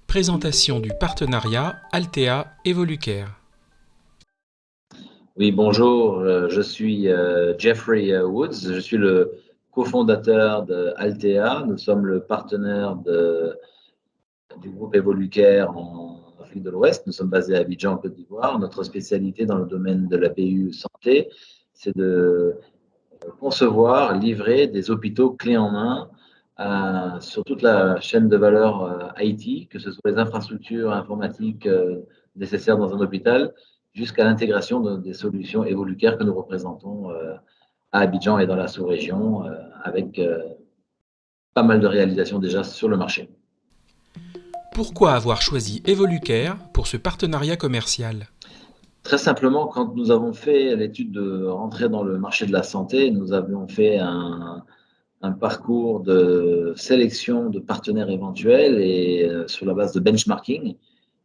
Présentation du partenariat Altea-Evolucare. Oui, bonjour, je suis Jeffrey Woods, je suis le cofondateur de Altea. Nous sommes le partenaire du groupe Evolucare en Afrique de l'Ouest. Nous sommes basés à Abidjan, en Côte d'Ivoire. Notre spécialité dans le domaine de la BU Santé, c'est de concevoir, livrer des hôpitaux clés en main sur toute la chaîne de valeur IT, que ce soit les infrastructures informatiques nécessaires dans un hôpital, jusqu'à l'intégration des solutions Evolucare que nous représentons à Abidjan et dans la sous-région, avec pas mal de réalisations déjà sur le marché. Pourquoi avoir choisi Evolucare pour ce partenariat commercial ? Très simplement, quand nous avons fait l'étude de rentrer dans le marché de la santé, nous avions fait un parcours de sélection de partenaires éventuels et sur la base de benchmarking.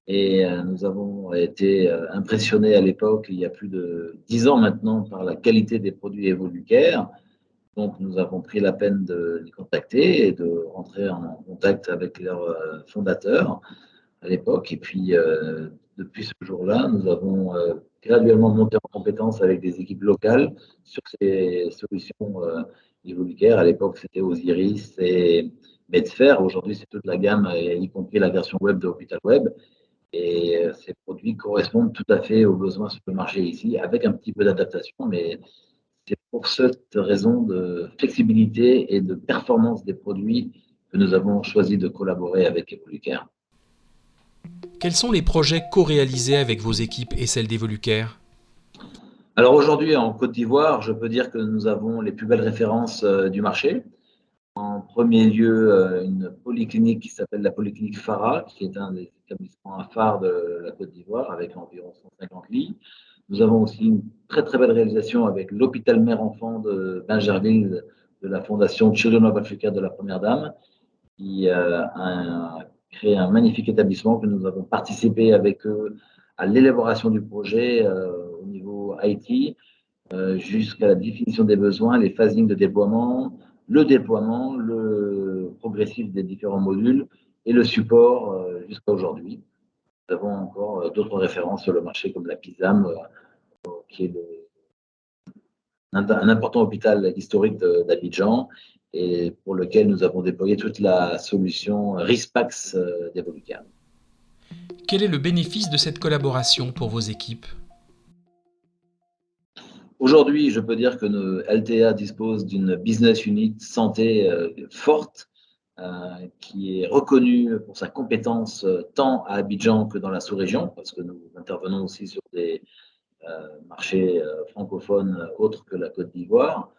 Et nous avons été impressionnés à l'époque, il y a plus de 10 ans maintenant, par la qualité des produits Evolucare. Donc, nous avons pris la peine de les contacter et de rentrer en contact avec leurs fondateurs à l'époque. Et puis, depuis ce jour-là, nous avons graduellement monté en compétence avec des équipes locales sur ces solutions Evolucare. À l'époque, c'était Osiris et Medsphere. Aujourd'hui, c'est toute la gamme, y compris la version web de Hôpital Web. Et ces produits correspondent tout à fait aux besoins sur le marché ici, avec un petit peu d'adaptation, mais c'est pour cette raison de flexibilité et de performance des produits que nous avons choisi de collaborer avec Evolucare. Quels sont les projets co-réalisés avec vos équipes et celles d'Evolucare ? Alors aujourd'hui, en Côte d'Ivoire, je peux dire que nous avons les plus belles références du marché. En premier lieu, une polyclinique qui s'appelle la polyclinique Farah, qui est un des établissements phares de la Côte d'Ivoire, avec environ 150 lits. Nous avons aussi une très très belle réalisation avec l'hôpital mère-enfant de Bingerville de la fondation Children of Africa de la Première Dame, qui a créé un magnifique établissement que nous avons participé avec eux à l'élaboration du projet au niveau IT, jusqu'à la définition des besoins, les phasings de déploiement, le progressif des différents modules et le support jusqu'à aujourd'hui. Nous avons encore d'autres références sur le marché comme la PISAM, qui est un important hôpital historique d'Abidjan et pour lequel nous avons déployé toute la solution RISPAX d'Evolucare. Quel est le bénéfice de cette collaboration pour vos équipes ? Aujourd'hui, je peux dire que Altea dispose d'une business unit santé forte, qui est reconnue pour sa compétence tant à Abidjan que dans la sous-région, parce que nous intervenons aussi sur des marchés francophones autres que la Côte d'Ivoire.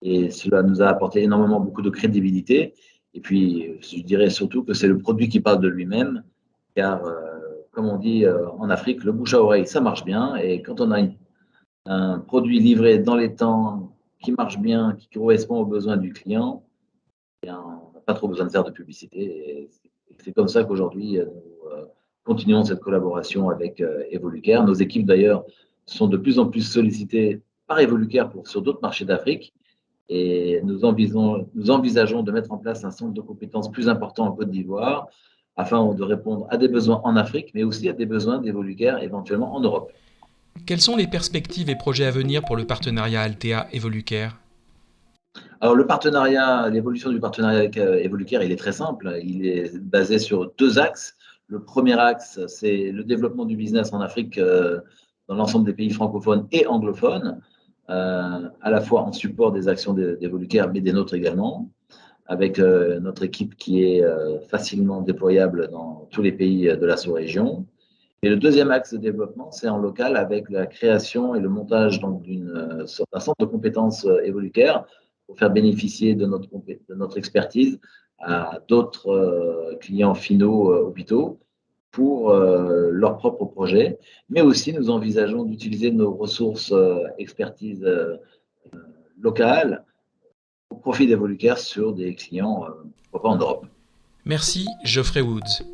Et cela nous a apporté énormément beaucoup de crédibilité. Et puis, je dirais surtout que c'est le produit qui parle de lui-même, car, comme on dit en Afrique, le bouche à oreille, ça marche bien. Et quand on a un produit livré dans les temps, qui marche bien, qui correspond aux besoins du client, eh bien, on n'a pas trop besoin de faire de publicité. Et c'est comme ça qu'aujourd'hui, nous continuons cette collaboration avec Evolucare. Nos équipes, d'ailleurs, sont de plus en plus sollicitées par Evolucare sur d'autres marchés d'Afrique. Et nous envisageons de mettre en place un centre de compétences plus important en Côte d'Ivoire afin de répondre à des besoins en Afrique, mais aussi à des besoins d'Evolucare éventuellement en Europe. Quelles sont les perspectives et projets à venir pour le partenariat Altea-Evolucare ? Alors l'évolution du partenariat avec Evolucare, il est très simple. Il est basé sur deux axes. Le premier axe, c'est le développement du business en Afrique dans l'ensemble des pays francophones et anglophones, à la fois en support des actions d'Evolucare, mais des nôtres également, avec notre équipe qui est facilement déployable dans tous les pays de la sous-région. Et le deuxième axe de développement, c'est en local avec la création et le montage d'un centre de compétences Evolucare pour faire bénéficier de notre expertise à d'autres clients finaux hôpitaux pour leurs propres projets. Mais aussi, nous envisageons d'utiliser nos ressources expertise locales au profit d'Evolucare sur des clients, pourquoi pas en Europe. Merci, Geoffrey Woods.